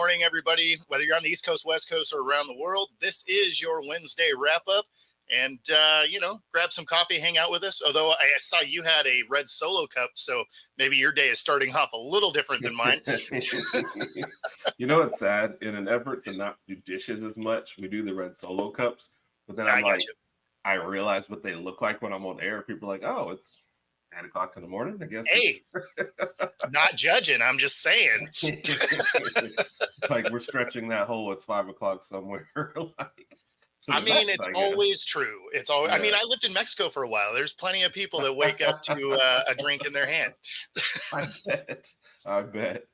morning, everybody. Whether you're on the East Coast, West Coast, or around the world, this is your Wednesday wrap-up. And, grab some coffee, hang out with us. Although I saw you had a red Solo cup, so maybe your day is starting off a little different than mine. You know what's sad? In an effort to not do dishes as much, we do the red Solo cups. But then I realize what they look like when I'm on air. People are like, oh, it's 9 o'clock in the morning, I guess. Hey, not judging. I'm just saying. Like we're stretching that whole, it's 5 o'clock somewhere. It's always true. It's always. Yeah. I mean, I lived in Mexico for a while. There's plenty of people that wake up to a drink in their hand. I bet.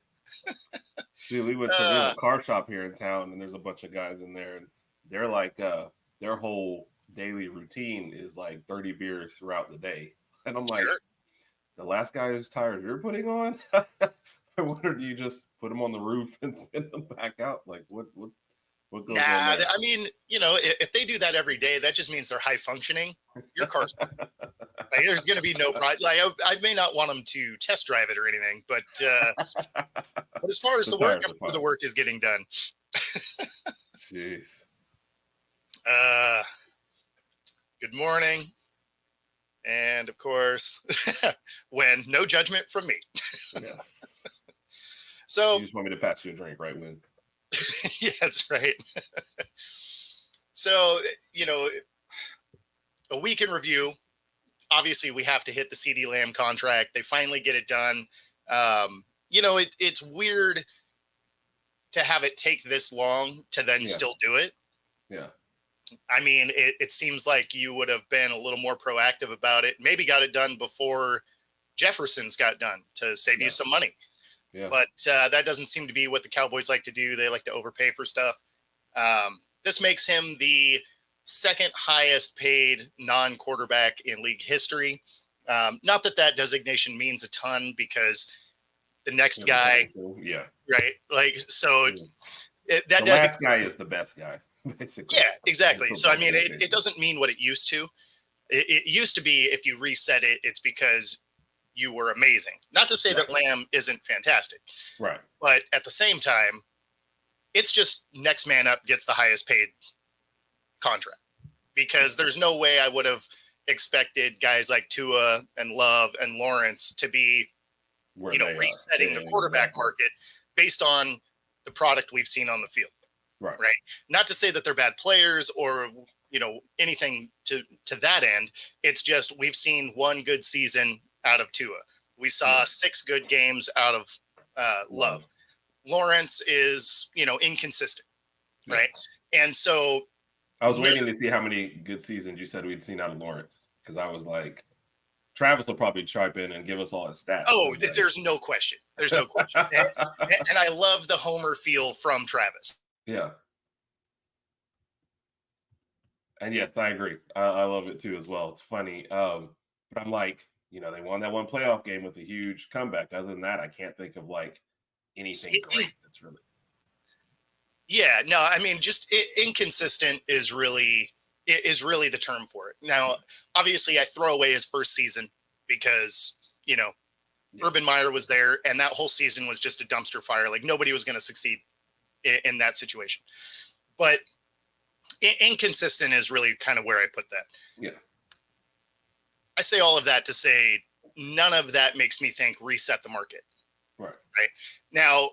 Dude, we went to a car shop here in town, and there's a bunch of guys in there, and they're like, their whole daily routine is like 30 beers throughout the day. And I'm like, the last guy whose tires you're putting on? I wonder, do you just put them on the roof and send them back out? Like, what goes on there? I mean, if they do that every day, that just means they're high functioning. Your car's like, there's going to be no problem. Like, I may not want them to test drive it or anything, but as far as the work, I'm sure the work is getting done. Jeez. Good morning. And of course, when no judgment from me. Yes. So you just want me to pass you a drink, right, Win? Yeah, that's right. So, a week in review. Obviously, we have to hit the CeeDee Lamb contract. They finally get it done. It's weird to have it take this long to then still do it. Yeah. I mean, it seems like you would have been a little more proactive about it. Maybe got it done before Jefferson's got done to save you some money. Yeah. But that doesn't seem to be what the Cowboys like to do. They like to overpay for stuff. This makes him the second highest paid non-quarterback in league history. Not that designation means a ton because the next guy. Yeah. Right. Like, so the last guy is the best guy. Basically. Yeah, exactly. So, I mean, it doesn't mean what it used to. It used to be if you reset it, it's because you were amazing. Not to say that Lamb isn't fantastic. Right. But at the same time, it's just next man up gets the highest paid contract. Because there's no way I would have expected guys like Tua and Love and Lawrence to be, resetting the quarterback market based on the product we've seen on the field. Right. Not to say that they're bad players or, anything to that end. It's just we've seen one good season out of Tua. We saw 6 good games out of Love. Lawrence is, inconsistent. Right. And so I was waiting to see how many good seasons you said we'd seen out of Lawrence, because I was like, Travis will probably chime in and give us all his stats. Oh, there's no question. There's no question. And I love the homer feel from Travis. Yeah. And yes, I agree. I love it too as well. It's funny. But I'm like, they won that one playoff game with a huge comeback. Other than that, I can't think of like anything great that's really. Yeah, no, I mean, just inconsistent is really the term for it. Now, obviously, I throw away his first season because, Urban Meyer was there, and that whole season was just a dumpster fire. Like, nobody was going to succeed in that situation. But inconsistent is really kind of where I put that. Yeah. I say all of that to say none of that makes me think reset the market. Right. Now,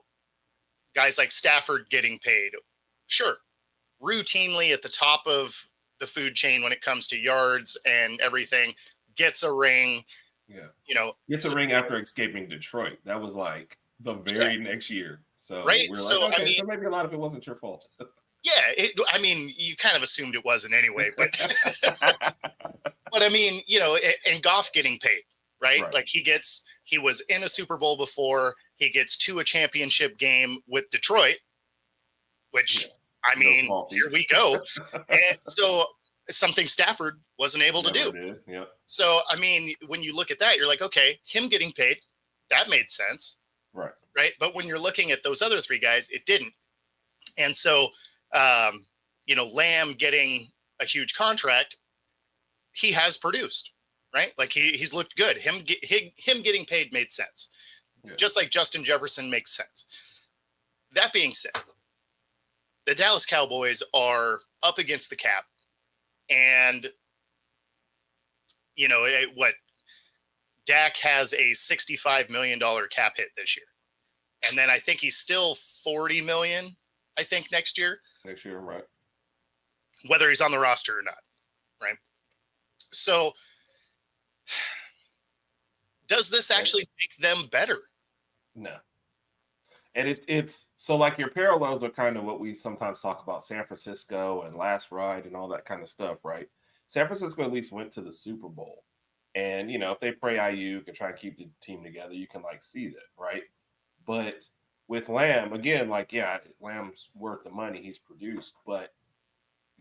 guys like Stafford getting paid, sure, routinely at the top of the food chain when it comes to yards and everything, gets a ring. Yeah. Gets a ring after escaping Detroit. That was like the very next year. So we're so maybe a lot of it wasn't your fault. Yeah, you kind of assumed it wasn't anyway, but but I mean, and Goff getting paid, right? Like he was in a Super Bowl before, he gets to a championship game with Detroit, which I mean, here we go. And so something Stafford wasn't able to do. Yeah. So, I mean, when you look at that, you're like, okay, him getting paid, that made sense. Right. But when you're looking at those other 3 guys, it didn't. And so, Lamb getting a huge contract, he has produced, right? Like he's looked good. Him getting paid made sense. Yeah. Just like Justin Jefferson makes sense. That being said, the Dallas Cowboys are up against the cap, and what Dak has a $65 million cap hit this year. And then I think he's still 40 million, I think, next year. Next year, right. Whether he's on the roster or not, right? So does this actually make them better? No. And it's so like your parallels are kind of what we sometimes talk about San Francisco and Last Ride and all that kind of stuff, right? San Francisco at least went to the Super Bowl. And, if they pray Ayuk and try and keep the team together, you can like see that, right? But with Lamb, again, Lamb's worth the money he's produced, but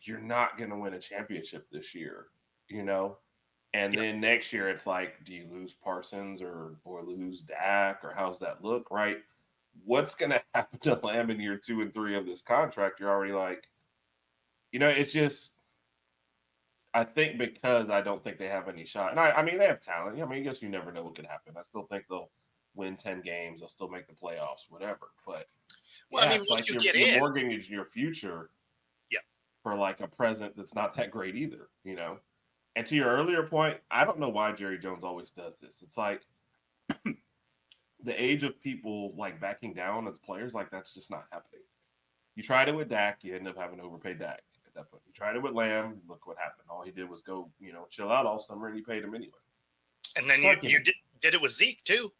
you're not going to win a championship this year, And then next year, it's like, do you lose Parsons or lose Dak, or how's that look, right? What's going to happen to Lamb in year 2 and 3 of this contract? You're already like, it's just, I think because I don't think they have any shot. And I mean, they have talent. I guess you never know what could happen. I still think they'll win 10 games. They'll still make the playoffs, whatever. But Once like you get in, you're mortgaging your future for like a present that's not that great either, And to your earlier point, I don't know why Jerry Jones always does this. It's like the age of people like backing down as players, like that's just not happening. You tried it with Dak, you end up having to overpay Dak at that point. You tried it with Lamb, look what happened. All he did was go, chill out all summer, and you paid him anyway. And then you did it with Zeke too.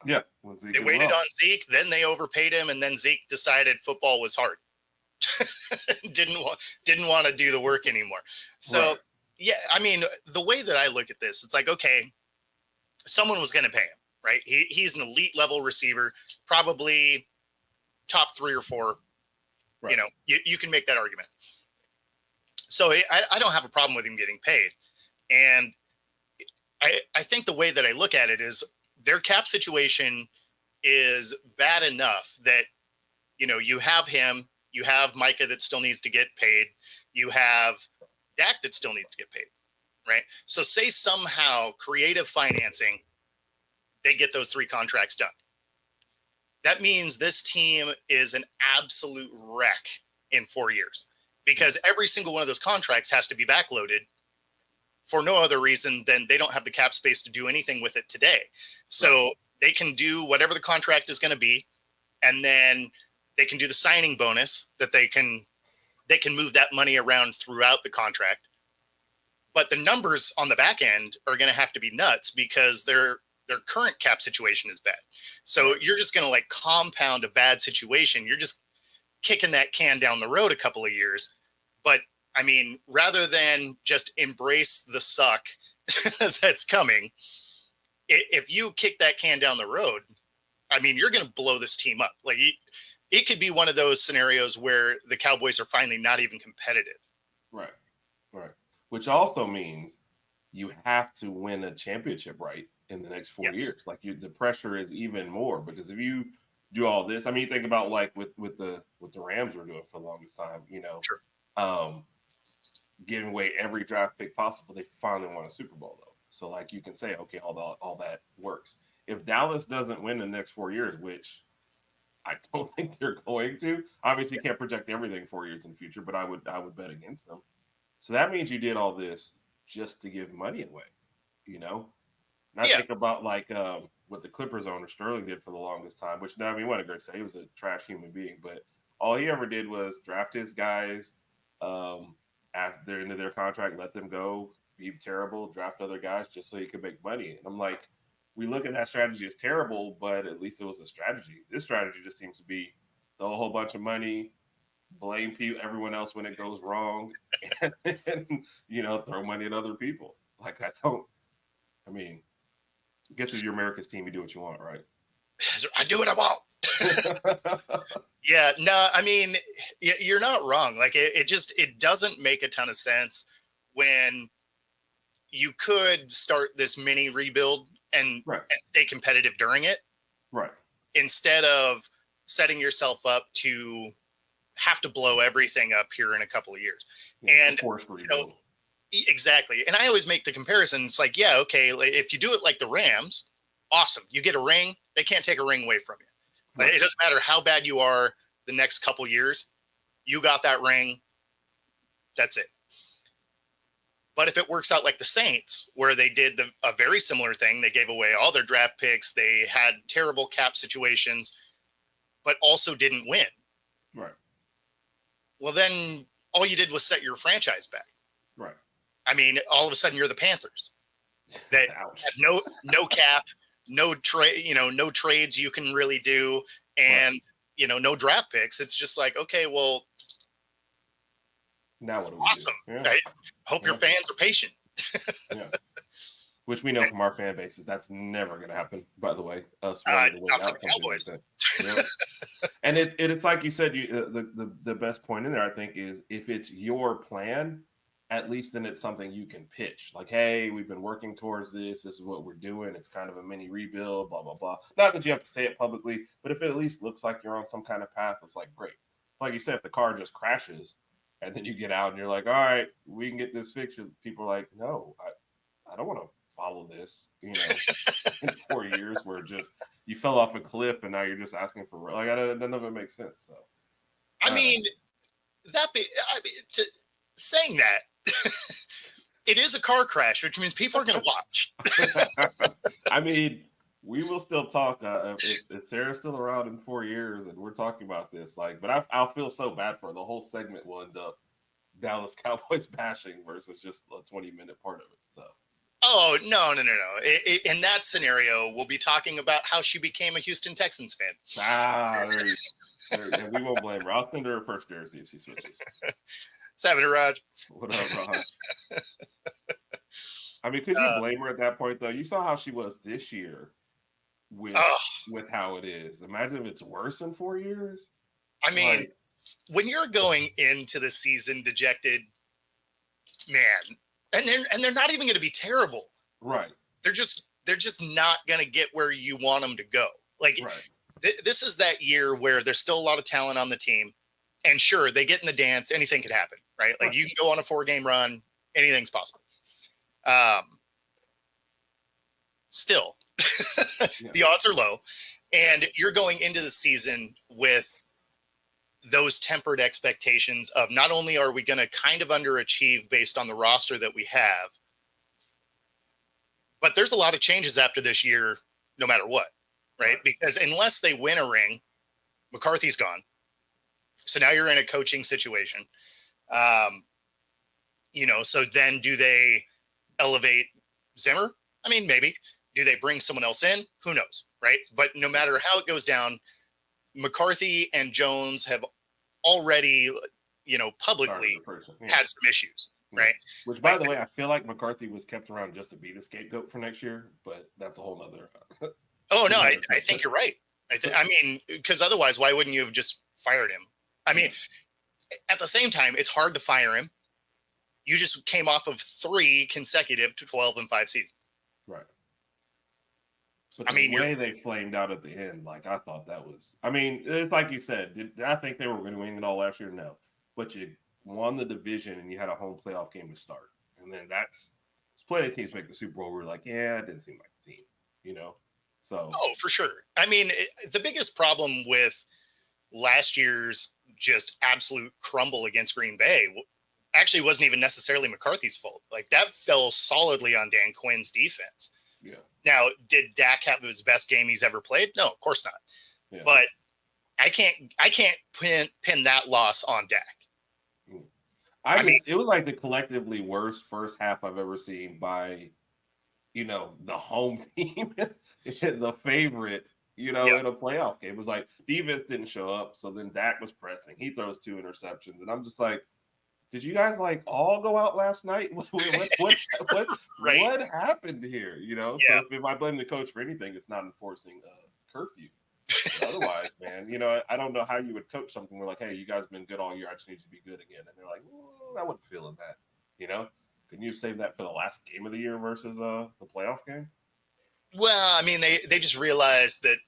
Yeah, they waited on Zeke, then they overpaid him, and then Zeke decided football was hard. didn't want to do the work anymore. So. Right. Yeah, I mean, the way that I look at this, it's like, okay, someone was going to pay him, right? He's an elite level receiver, probably top 3 or 4. Right. You can make that argument. So I don't have a problem with him getting paid. And I think the way that I look at it is their cap situation is bad enough that, you have him, you have Micah that still needs to get paid, you have Dak that still needs to get paid, right? So say somehow creative financing, they get those 3 contracts done. That means this team is an absolute wreck in 4 years because every single one of those contracts has to be backloaded for no other reason than they don't have the cap space to do anything with it today. So they can do whatever the contract is going to be, and then they can do the signing bonus that they can move that money around throughout the contract. But the numbers on the back end are going to have to be nuts because their current cap situation is bad. So you're just going to like compound a bad situation. You're just kicking that can down the road a couple of years. But I mean, rather than just embrace the suck that's coming, if you kick that can down the road, I mean, you're going to blow this team up. Like it could be one of those scenarios where the Cowboys are finally not even competitive. Right. Which also means you have to win a championship, right, in the next 4 years. Like the pressure is even more because if you do all this, I mean, think about like with the Rams were doing for the longest time, Sure. Giving away every draft pick possible. They finally won a Super Bowl though, so like you can say, okay, all that works. If Dallas doesn't win the next 4 years, which I don't think they're going to. Obviously, can't project everything 4 years in the future, but I would bet against them. So that means you did all this just to give money away, And I think about like what the Clippers owner Sterling did for the longest time, which now I mean, what a great say. He was a trash human being, but all he ever did was draft his guys after they're into their contract, let them go, be terrible, draft other guys just so he could make money. And I'm like, we look at that strategy as terrible, but at least it was a strategy. This strategy just seems to be throw a whole bunch of money, blame everyone else when it goes wrong, and throw money at other people. Like I guess if you're America's team, you do what you want, right? I do what I want. Yeah, no, I mean, you're not wrong. Like it doesn't make a ton of sense when you could start this mini rebuild and stay competitive during it. Right. Instead of setting yourself up to have to blow everything up here in a couple of years. Yeah, and exactly. And I always make the comparison. It's like, yeah, okay, if you do it like the Rams, awesome. You get a ring. They can't take a ring away from you. Right. It doesn't matter how bad you are the next couple years. You got that ring. That's it. But if it works out like the Saints, where they did a very similar thing, they gave away all their draft picks, they had terrible cap situations, but also didn't win. Right. Well, then all you did was set your franchise back. Right. I mean, all of a sudden you're the Panthers that have no cap, no trade, no trades you can really do, and no draft picks. It's just like, okay, well, now what do we awesome. do? Yeah. I hope your fans are patient. Yeah. Which we know from our fan bases, that's never going to happen. By the way, us wanting to wait out something like that. Yeah. And it's like you said, the best point in there, I think, is if it's your plan, at least then it's something you can pitch. Like, hey, we've been working towards this. This is what we're doing. It's kind of a mini rebuild, blah, blah, blah. Not that you have to say it publicly, but if it at least looks like you're on some kind of path, it's like, great. Like you said, if the car just crashes and then you get out and you're like, all right, we can get this fixed. People are like, no, I don't want to follow this, in 4 years where just you fell off a cliff and now you're just asking for none of it makes sense. So, saying that it is a car crash, which means people are going to watch. I mean, we will still talk if Sarah's still around in 4 years and we're talking about this. But I'll feel so bad for her. The whole segment will end up Dallas Cowboys bashing versus just a 20-minute part of it. So. Oh, no. In that scenario, we'll be talking about how she became a Houston Texans fan. And we won't blame her. I'll send her a first jersey if she switches. What's happening, Raj? What up, Raj? I mean, could you blame her at that point, though? You saw how she was this year with how it is. Imagine if it's worse in 4 years. I mean, when you're going into the season dejected, man, and they're not even going to be terrible. Right. They're just not going to get where you want them to go. Like, this is that year where there's still a lot of talent on the team. And sure, they get in the dance. Anything could happen, right? Like, you can go on a 4-game run. Anything's possible. Still, the odds are low. And you're going into the season with those tempered expectations of not only are we going to kind of underachieve based on the roster that we have, but there's a lot of changes after this year, no matter what, right? Because unless they win a ring, McCarthy's gone. So now you're in a coaching situation. So then do they elevate Zimmer? I mean, maybe. Do they bring someone else in? Who knows, right? But no matter how it goes down, McCarthy and Jones have already, publicly had some issues, right? Which, by the way, I feel like McCarthy was kept around just to be the scapegoat for next year, but that's a whole nother. Oh, no, I think you're right. I mean, because otherwise, why wouldn't you have just fired him? I mean, at the same time, it's hard to fire him. You just came off of 3 consecutive to 12-5 seasons. Right. But the way they flamed out at the end, I thought that was, it's like you said, did I think they were going to win it all last year? No. But you won the division and you had a home playoff game to start. And then there's plenty of teams make the Super Bowl where we're like, yeah, it didn't seem like a team, So. Oh, for sure. I mean, the biggest problem with last year's just absolute crumble against Green Bay actually wasn't even necessarily McCarthy's fault. Like, that fell solidly on Dan Quinn's defense. Yeah. Now, did Dak have his best game he's ever played? No, of course not. Yeah. But I can't pin that loss on Dak. I mean, it was like the collectively worst first half I've ever seen by, the home team, the favorite, in a playoff game. It was like defense didn't show up, so then Dak was pressing. He throws 2 interceptions, and I'm just like, did you guys all go out last night? What happened here? So if I blame the coach for anything, it's not enforcing curfew. Otherwise, man, I don't know how you would coach something where hey, you guys have been good all year. I just need you to be good again. And they're like, I wasn't feeling that. Can you save that for the last game of the year versus the playoff game? Well, I mean, they just realized that,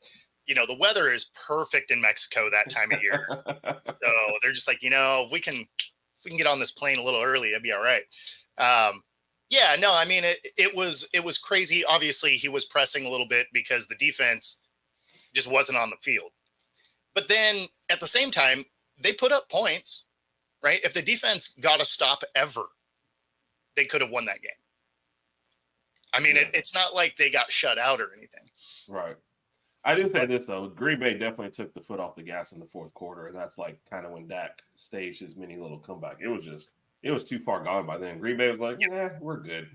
the weather is perfect in Mexico that time of year. So they're just like, if we can get on this plane a little early, it'd be all right. It was crazy. Obviously, he was pressing a little bit because the defense just wasn't on the field. But then at the same time, they put up points. right? If the defense got a stop ever, they could have won that game. I mean, it's not like they got shut out or anything. Right. I do say this, though. Green Bay definitely took the foot off the gas in the fourth quarter, and that's like kind of when Dak staged his mini little comeback. It was too far gone by then. Green Bay was like, yeah, we're good.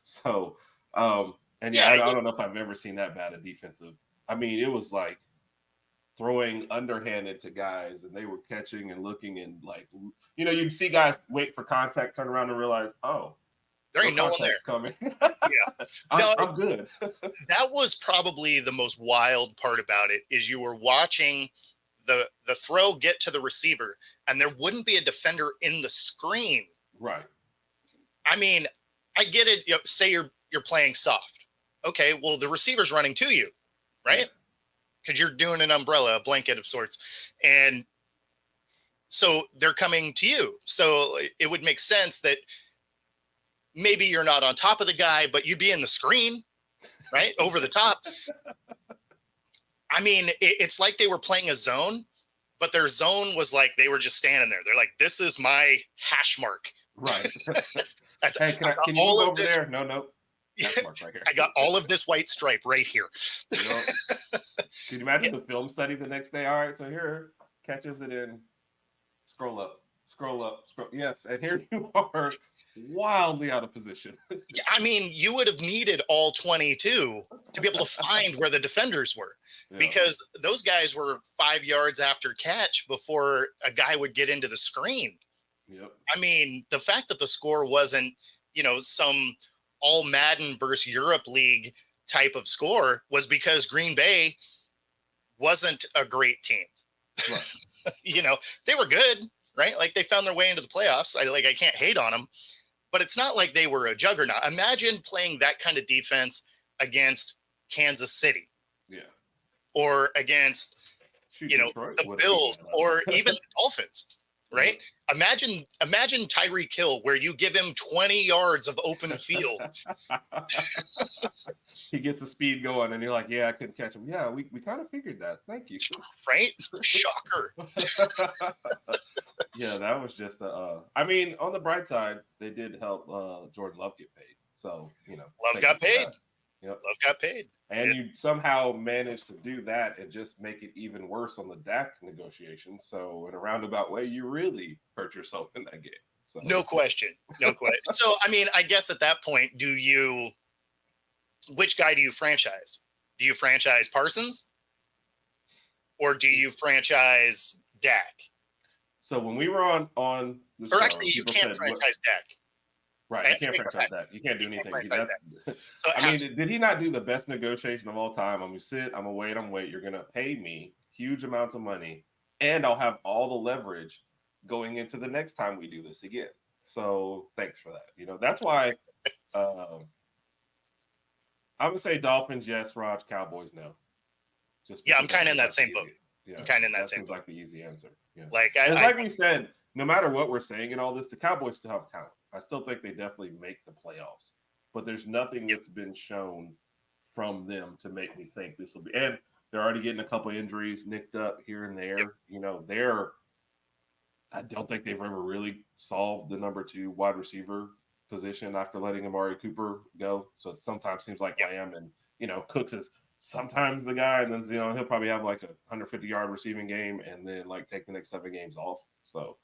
So, I don't know if I've ever seen that bad a defensive. I mean, it was like throwing underhanded to guys, and they were catching and looking, and like, you'd see guys wait for contact, turn around and realize, oh, there ain't no one there coming. Yeah, I'm good. That was probably the most wild part about it, is you were watching the throw get to the receiver, and there wouldn't be a defender in the screen. Right. I mean, I get it. Say you're playing soft. Okay, well, the receiver's running to you, right? Because you're doing an umbrella, a blanket of sorts, and so they're coming to you. So it would make sense that maybe you're not on top of the guy, but you'd be in the screen, right? Over the top. I mean, it's like they were playing a zone, but their zone was like they were just standing there. They're like, this is my hash mark. Right. Hey, can you move over there? No. Right here. I got all of this white stripe right here. Can you imagine the film study the next day? All right, so here, catches it in. Scroll up. Yes, and here you are, wildly out of position. I mean, you would have needed all 22 to be able to find where the defenders were, because those guys were 5 yards after catch before a guy would get into the screen. Yep. I mean, the fact that the score wasn't, some all Madden versus Europe League type of score was because Green Bay wasn't a great team. Right. They were good. Right? Like, they found their way into the playoffs. I can't hate on them, but it's not like they were a juggernaut. Imagine playing that kind of defense against Kansas City. Yeah. Or against, Detroit, the Bills, or even the Dolphins. Right? Yeah. Imagine Tyreek Hill, where you give him 20 yards of open field. He gets the speed going, and you're like, yeah, I couldn't catch him. Yeah, we kind of figured that. Thank you. Right? Shocker. Yeah, that was just I mean, on the bright side, they did help Jordan Love get paid. So, Love got paid. Yep. Love got paid. And you somehow managed to do that and just make it even worse on the Dak negotiation. So, in a roundabout way, you really hurt yourself in that game. So. No question. So, I mean, I guess at that point, which guy do you franchise? Do you franchise Parsons? Or do you franchise Dak? So when we were on the show, or actually, you can't franchise Dak. Right, you can't franchise Dak. You can't do anything. So I mean, did he not do the best negotiation of all time? I'm gonna sit, I'm gonna wait. You're gonna pay me huge amounts of money, and I'll have all the leverage going into the next time we do this again. So thanks for that. That's why I'm gonna say Dolphins, yes. Raj, Cowboys, no. I'm kind of in that same boat. Yeah, I'm kind of in that same boat. Like the easy answer. Yeah. Like we said, no matter what we're saying and all this, the Cowboys still have talent. I still think they definitely make the playoffs, but there's nothing that's been shown from them to make me think this will be. And they're already getting a couple of injuries nicked up here and there. Yep. I don't think they've ever really solved the number 2 wide receiver position after letting Amari Cooper go. So it sometimes seems like Lamb and Cooks is sometimes the guy, and then he'll probably have like a 150-yard receiving game and then like take the next 7 games off. So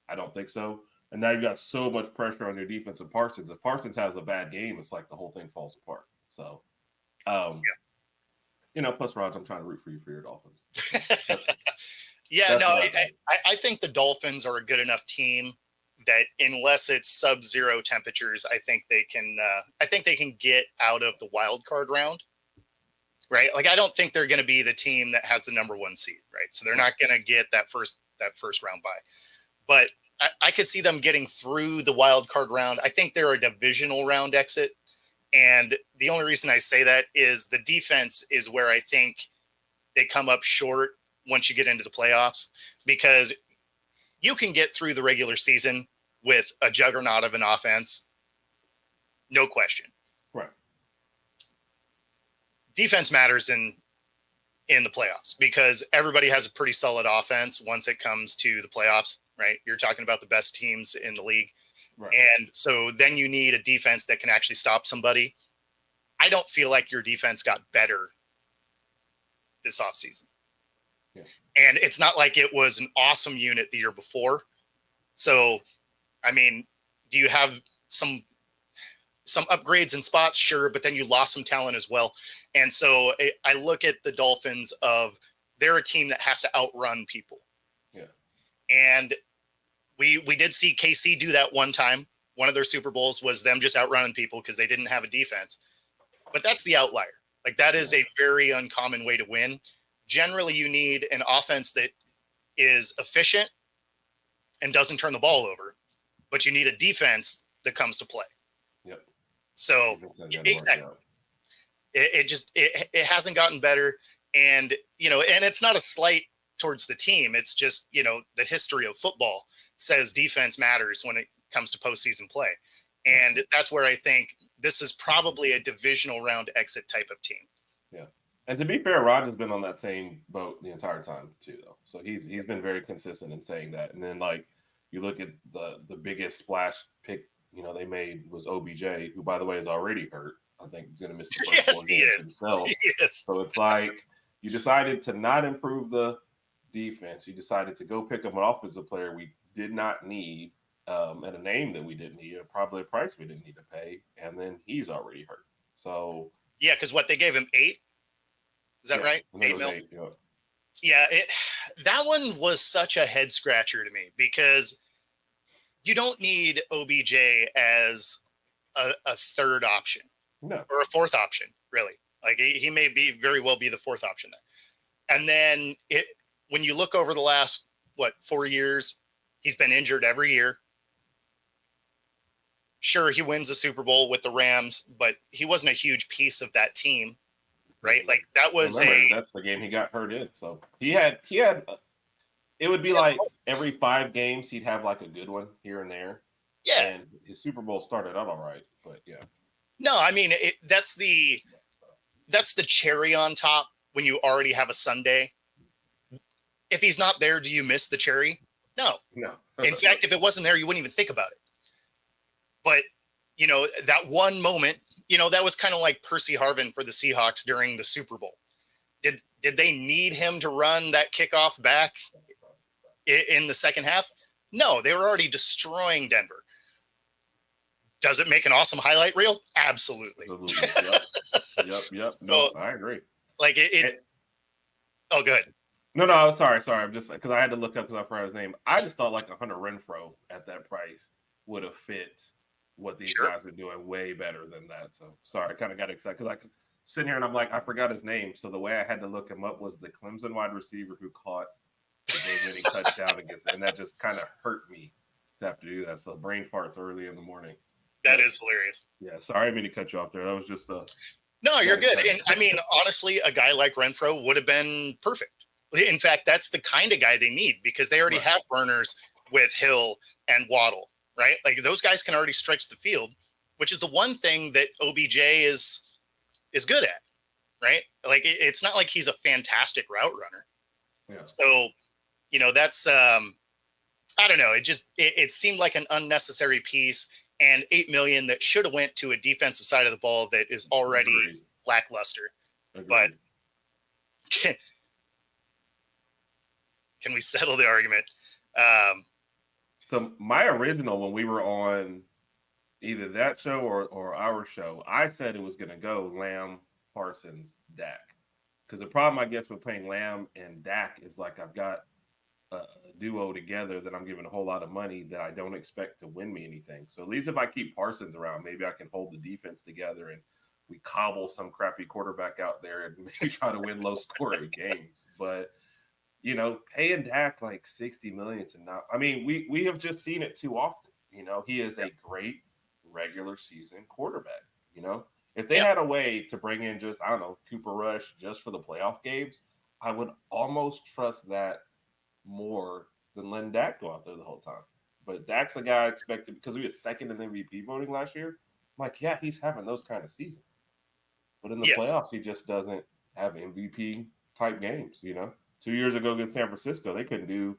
I don't think so. And now you've got so much pressure on your defense and Parsons. If Parsons has a bad game, it's like the whole thing falls apart. So, plus Raj, I'm trying to root for you for your Dolphins. I think the Dolphins are a good enough team that unless it's sub-zero temperatures, I think they can get out of the wild card round. Right? Like, I don't think they're going to be the team that has the number 1 seed, right? So they're not going to get that first round bye. But I could see them getting through the wild card round. I think they're a divisional round exit. And the only reason I say that is the defense is where I think they come up short once you get into the playoffs, because you can get through the regular season with a juggernaut of an offense. No question. Right. Defense matters in the playoffs because everybody has a pretty solid offense once it comes to the playoffs, right? You're talking about the best teams in the league. Right. And so then you need a defense that can actually stop somebody. I don't feel like your defense got better this offseason. Yeah. And it's not like it was an awesome unit the year before. So, I mean, do you have some upgrades in spots? Sure, but then you lost some talent as well. And so I look at the Dolphins of they're a team that has to outrun people. Yeah. And we did see KC do that one time. One of their Super Bowls was them just outrunning people because they didn't have a defense. But that's the outlier. Like that is a very uncommon way to win. Generally, you need an offense that is efficient and doesn't turn the ball over, but you need a defense that comes to play. Yep. So exactly, it hasn't gotten better, and and it's not a slight towards the team. It's just the history of football says defense matters when it comes to postseason play, and that's where I think this is probably a divisional round exit type of team. Yeah. And to be fair, Rodgers been on that same boat the entire time too, though. So he's been very consistent in saying that. And then like you look at the biggest splash pick they made was OBJ, who by the way is already hurt. I think he's going to miss the first yes, he is. himself. He is. So it's like you decided to not improve the defense. You decided to go pick up an offensive player we did not need, at a name that we didn't need, and probably a price we didn't need to pay, and then he's already hurt. So yeah, because what they gave him 8. Is that right? 8 mil. 8, yeah, that one was such a head scratcher to me because you don't need OBJ as a third option, no, or a fourth option, really. Like he may very well be the fourth option there. And then when you look over the last 4 years, he's been injured every year. Sure, he wins the Super Bowl with the Rams, but he wasn't a huge piece of that team, right? Like that was that's the game he got hurt in. So he had it would be like every 5 games he'd have like a good one here and there. Yeah. And his Super Bowl started out all right, but yeah. No, I mean that's the cherry on top when you already have a Sunday. If he's not there, do you miss the cherry? No. In fact, if it wasn't there, you wouldn't even think about it. But, that one moment, that was kind of like Percy Harvin for the Seahawks during the Super Bowl. Did they need him to run that kickoff back in the second half? No, they were already destroying Denver. Does it make an awesome highlight reel? Absolutely. Yep. So, I agree. Like oh, good. No, sorry. I'm just because I had to look up because I forgot his name. I just thought like a Hunter Renfrow at that price would have fit what these guys are doing way better than that. So sorry, I kind of got excited because I could sit here and I'm like, I forgot his name. So the way I had to look him up was the Clemson wide receiver who caught the winning touchdown against it. And that just kind of hurt me to have to do that. So brain farts early in the morning. That is hilarious. Yeah, sorry, I didn't mean to cut you off there. That was just No, you're good. And I mean, honestly, a guy like Renfrow would have been perfect. In fact, that's the kind of guy they need because they already have burners with Hill and Waddle, right? Like those guys can already stretch the field, which is the one thing that OBJ is good at, right? Like it's not like he's a fantastic route runner. Yeah. So, that's I don't know. It seemed like an unnecessary piece. And $8 million that should have went to a defensive side of the ball that is already lackluster. Agreed. But can we settle the argument? So my original, when we were on either that show or our show, I said it was going to go Lamb, Parsons, Dak. Because the problem, I guess, with playing Lamb and Dak is like I've got a duo together that I'm giving a whole lot of money that I don't expect to win me anything. So at least if I keep Parsons around, maybe I can hold the defense together and we cobble some crappy quarterback out there and maybe try to win low scoring games. But paying Dak like $60 million to not, I mean, we have just seen it too often. He is a great regular season quarterback. If they had a way to bring in just, I don't know, Cooper Rush just for the playoff games, I would almost trust that more than letting Dak go out there the whole time. But Dak's the guy I expected because he was second in MVP voting last year. I'm like, yeah, he's having those kind of seasons. But in the playoffs, he just doesn't have MVP type games, 2 years ago against San Francisco, they couldn't do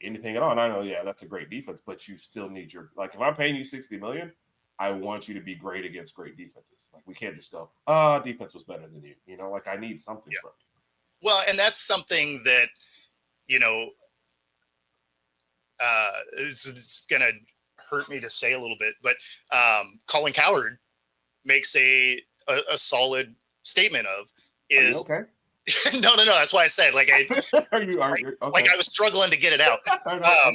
anything at all. And I know, yeah, that's a great defense, but you still need your, like, if I'm paying you $60 million, I want you to be great against great defenses. Like, we can't just go, defense was better than you. You know, like, I need something from you. Well, and that's something that, you know, it's going to hurt me to say a little bit, but Colin Cowherd makes a solid statement of is okay. no. That's why I said, like, okay. Like I was struggling to get it out.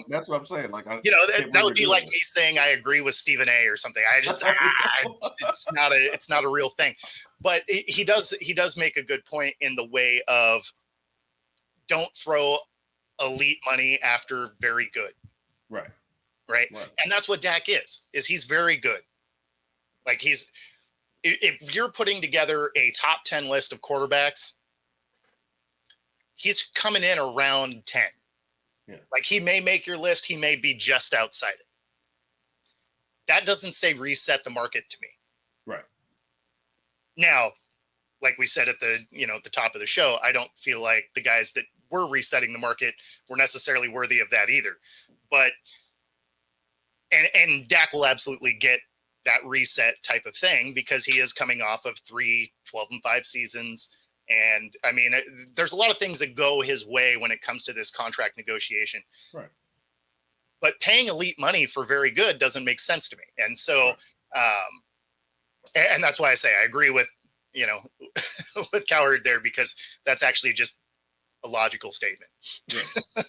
That's what I'm saying. Like, that would be like me saying I agree with Stephen A. or something. I just, it's not a real thing. But he does make a good point in the way of don't throw elite money after very good. Right. And that's what Dak is he's very good. Like if you're putting together a top 10 list of quarterbacks, he's coming in around 10. Yeah. Like he may make your list. He may be just outside it. That doesn't say reset the market to me. Right. Now, like we said at the top of the show, I don't feel like the guys that were resetting the market were necessarily worthy of that either. But, and Dak will absolutely get that reset type of thing because he is coming off of 3 12-5 seasons. And I mean, there's a lot of things that go his way when it comes to this contract negotiation. Right. But paying elite money for very good doesn't make sense to me. And so, and that's why I say I agree with, with Cowherd there, because that's actually just a logical statement.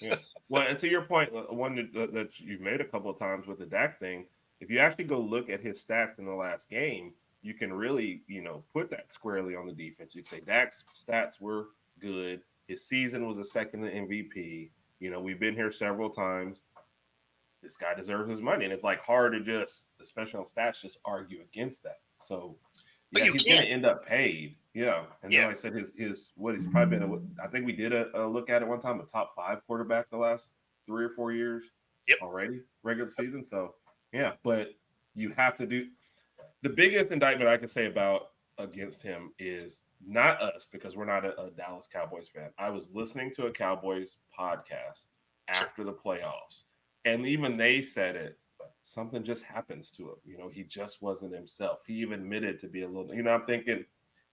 Yes. Well, and to your point, one that you've made a couple of times with the Dak thing, if you actually go look at his stats in the last game, you can really, put that squarely on the defense. You say Dak's stats were good. His season was a second MVP. We've been here several times. This guy deserves his money. And it's like hard to just, especially on stats, just argue against that. So yeah, he's going to end up paid. Yeah. And then like I said, his what he's probably been, I think we did a look at it one time, a top 5 quarterback the last 3 or 4 years already, regular season. So yeah, but you have to do. The biggest indictment I can say against him is not us, because we're not a Dallas Cowboys fan. I was listening to a Cowboys podcast after the playoffs, and even they said it. Something just happens to him. He just wasn't himself. He even admitted to be a little. I'm thinking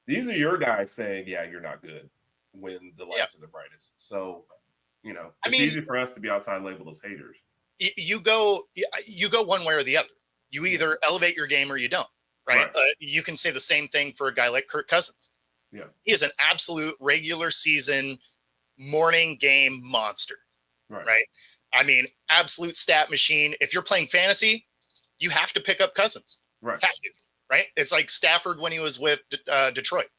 these are your guys saying, "Yeah, you're not good," when the lights are the brightest. So, it's easy for us to be outside labeled as haters. You go one way or the other. You either elevate your game or you don't. Right. You can say the same thing for a guy like Kirk Cousins. Yeah. He is an absolute regular season morning game monster. Right. I mean, absolute stat machine. If you're playing fantasy, you have to pick up Cousins. Right. Have to. Right. It's like Stafford when he was with Detroit.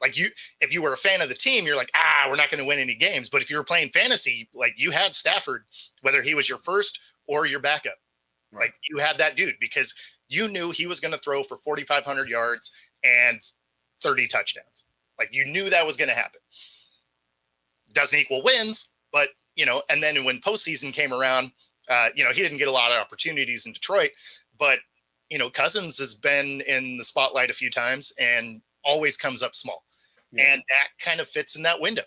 Like if you were a fan of the team, you're like, we're not going to win any games. But if you were playing fantasy, like you had Stafford, whether he was your first or your backup, like you had that dude because you knew he was going to throw for 4,500 yards and 30 touchdowns. Like you knew that was going to happen. Doesn't equal wins, but and then when postseason came around, he didn't get a lot of opportunities in Detroit, but Cousins has been in the spotlight a few times and always comes up small. Yeah. And that kind of fits in that window.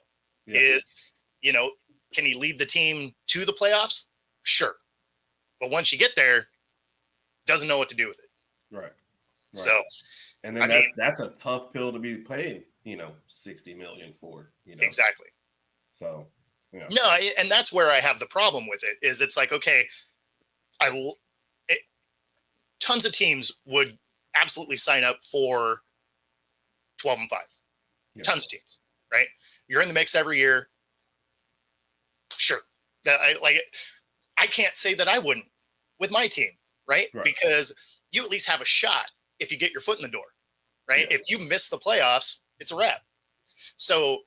Yeah. Is, can he lead the team to the playoffs? Sure. But once you get there, doesn't know what to do with it. Right. So, and then that's a tough pill to be paying, $60 million for, Exactly. So, no, and that's where I have the problem with it is it's like, okay, tons of teams would absolutely sign up for 12-5. Yeah. Tons of teams, right? You're in the mix every year. Sure. I can't say that I wouldn't with my team, right? Because you at least have a shot if you get your foot in the door, right? Yeah. If you miss the playoffs, it's a wrap. So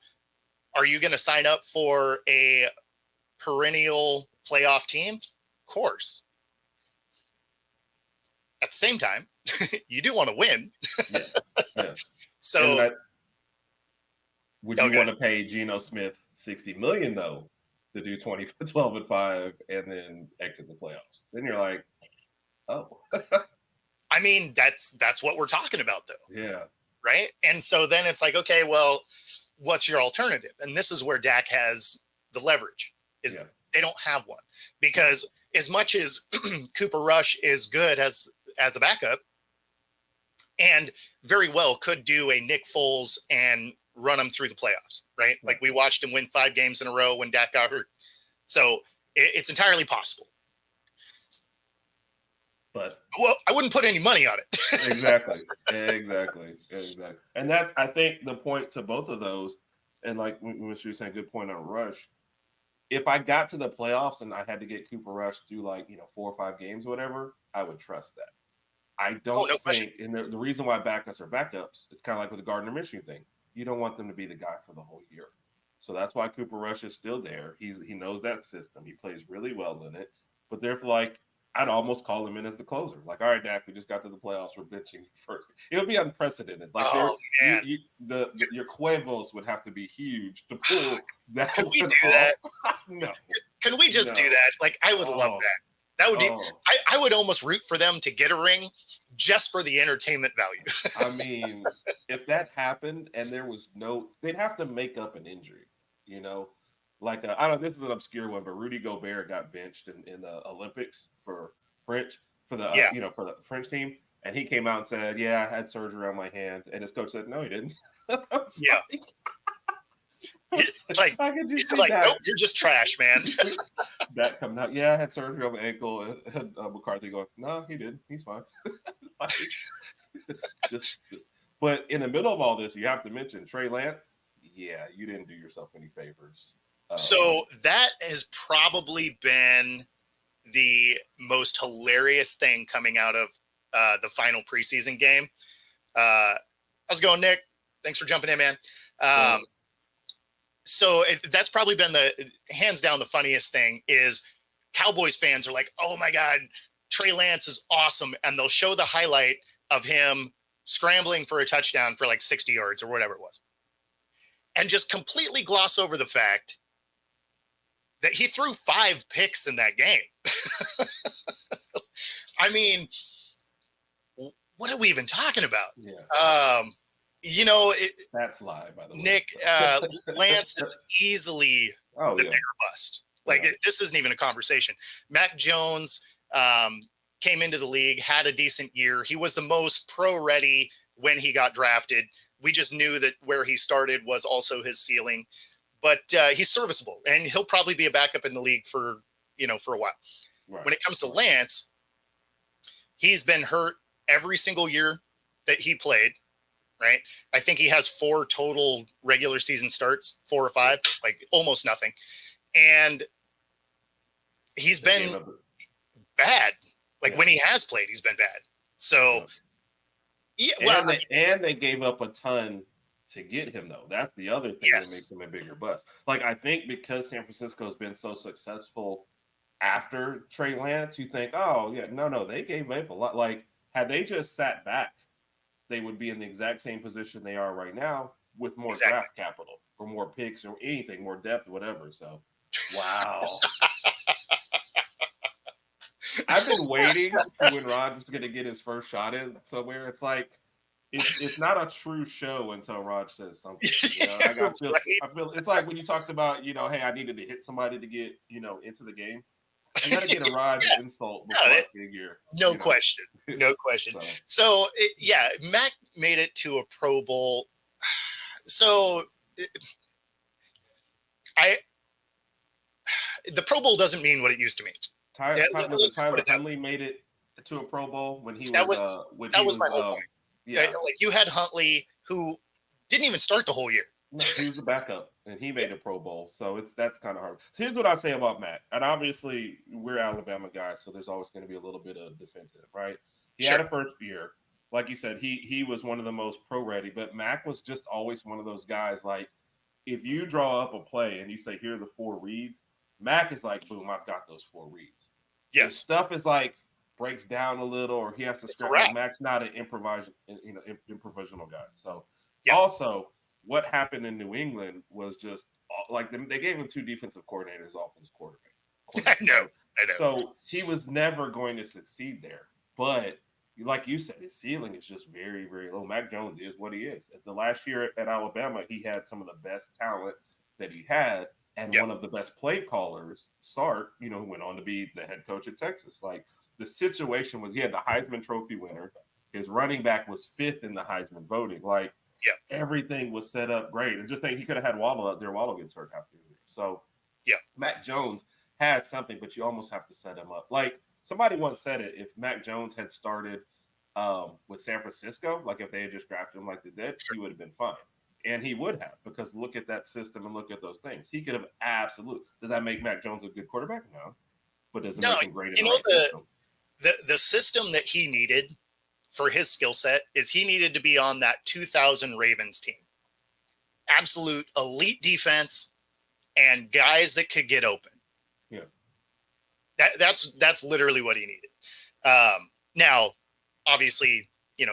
are you going to sign up for a perennial playoff team? Of course. At the same time, you do want to win. Yeah. So would you want to pay Geno Smith $60 million though to do 12-5 and then exit the playoffs? Then you're like, oh. I mean, that's what we're talking about though. Yeah. Right. And so then it's like, okay, well, what's your alternative? And this is where Dak has the leverage is They don't have one because as much as Cooper Rush is good as a backup and very well could do a Nick Foles and run them through the playoffs, right? Like we watched him win 5 games in a row when Dak got hurt. So it's entirely possible. But well, I wouldn't put any money on it. Exactly. And that, I think, the point to both of those, and like when she was saying, good point on Rush. If I got to the playoffs and I had to get Cooper Rush through 4 or 5 games, or whatever, I would trust that. I don't think, and the reason why backups are backups, it's kind of like with the Gardner Minshew thing. You don't want them to be the guy for the whole year. So that's why Cooper Rush is still there. He knows that system. He plays really well in it. But therefore, I'd almost call him in as the closer. All right, Dak, we just got to the playoffs. We're benching you first. It would be unprecedented. Your Cuervos would have to be huge to pull that. Can we do that? No. Can we just do that? I would love that. That would be. I would almost root for them to get a ring just for the entertainment value. I mean, if that happened and there was they'd have to make up an injury. I don't know, this is an obscure one, but Rudy Gobert got benched in the Olympics for the French team, and he came out and said, "Yeah, I had surgery on my hand," and his coach said, "No, he didn't." Yeah. I could just see that. Nope, you're just trash, man. That coming out, yeah, I had surgery on my ankle, and McCarthy going, "No, he didn't. He's fine." But in the middle of all this, you have to mention Trey Lance. Yeah, you didn't do yourself any favors. So that has probably been the most hilarious thing coming out of the final preseason game. How's it going, Nick? Thanks for jumping in, man. So that's probably been the hands down the funniest thing is Cowboys fans are like, "Oh my God, Trey Lance is awesome." And they'll show the highlight of him scrambling for a touchdown for 60 yards or whatever it was. And just completely gloss over the fact that he threw 5 picks in that game. I mean, what are we even talking about? Yeah. That's lie, by the way. Nick, Lance is easily the bigger bust. This isn't even a conversation. Mac Jones came into the league, had a decent year. He was the most pro-ready when he got drafted. We just knew that where he started was also his ceiling. But he's serviceable, and he'll probably be a backup in the league for a while. Right. When it comes to Lance, he's been hurt every single year that he played, right? I think he has 4 total regular season starts, 4 or 5, almost nothing. And he's been bad. When he has played, he's been bad. So, and they gave up a ton to get him, though. That's the other thing that makes him a bigger bust. I think because San Francisco's been so successful after Trey Lance, you think, oh, yeah, no, they gave up a lot. Had they just sat back, they would be in the exact same position they are right now with more draft capital or more picks or anything, more depth, whatever. So, wow. I've been waiting for when Rodgers is going to get his first shot in somewhere. It's it's not a true show until Raj says something. I feel it's like when you talked about, hey, I needed to hit somebody to get, into the game. I got to get a Raj insult before I figure. No question. No question. So Mac made it to a Pro Bowl. So the Pro Bowl doesn't mean what it used to mean. Tyler Huntley made it to a Pro Bowl when he was. That was my whole point. Yeah. You had Huntley, who didn't even start the whole year. No, he was a backup, and he made a Pro Bowl. So that's kind of hard. So here's what I say about Matt. And obviously, we're Alabama guys, so there's always going to be a little bit of defensive, right? He had a first year. Like you said, he was one of the most pro-ready. But Mac was just always one of those guys, if you draw up a play and you say, here are the 4 reads, Mac is boom, I've got those 4 reads. Yes. And stuff is breaks down a little, or he has to stretch. Mac's not an improvisational guy. So also what happened in New England was just they gave him 2 defensive coordinators, offensive quarterback. I know. So he was never going to succeed there. But like you said, his ceiling is just very, very low. Mac Jones is what he is. The last year at Alabama, he had some of the best talent that he had. and Yep. one of the best play callers, Sark, who went on to be the head coach at Texas. Like the situation was, he had the Heisman Trophy winner. His running back was 5th in the Heisman voting. Like Yep. everything was set up great. And just think he could have had Waddle out there. Waddle gets hurt half the year. So yeah, Mac Jones had something, but you almost have to set him up. Like somebody once said it, if Mac Jones had started with San Francisco, like if they had just drafted him like they did, he would have been fine. And he would have, because look at that system and look at those things. He could have absolutely. Does that make Mac Jones a good quarterback? No. But does it make him great in the right system? The system that he needed for his skill set is he needed to be on that 2000 Ravens team. Absolute elite defense and guys that could get open. Yeah. That's literally what he needed. Now, obviously,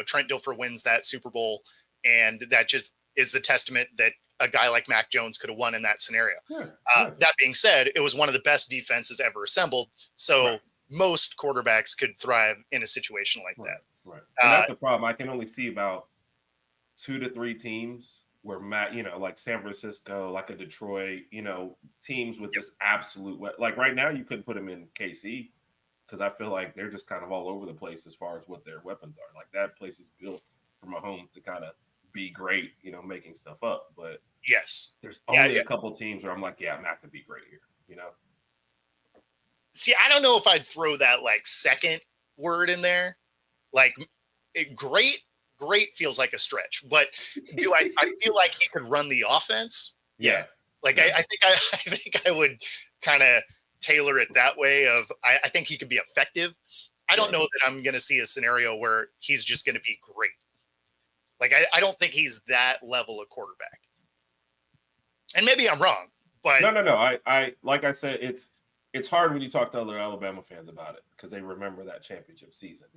Trent Dilfer wins that Super Bowl, and that just is the testament that a guy like Mac Jones could have won in that scenario. Yeah. That being said, it was one of the best defenses ever assembled. So most quarterbacks could thrive in a situation like that. Right. And that's the problem. I can only see about 2 to 3 teams where Matt, like San Francisco, like a Detroit, teams with this absolute, like right now you couldn't put them in KC because I feel like they're just kind of all over the place as far as what their weapons are. Like that place is built for Mahomes to kind of be great, making stuff up. But yes, there's only a couple teams where I'm like, yeah, Matt could be great here, See, I don't know if I'd throw that like second word in there. Like great feels like a stretch, but I feel like he could run the offense. Yeah. Like I think I would kind of tailor it that way of, I think he could be effective. I don't know that I'm going to see a scenario where he's just going to be great. Like, I don't think he's that level of quarterback. And maybe I'm wrong, but no. I like I said, it's hard when you talk to other Alabama fans about it because they remember that championship season,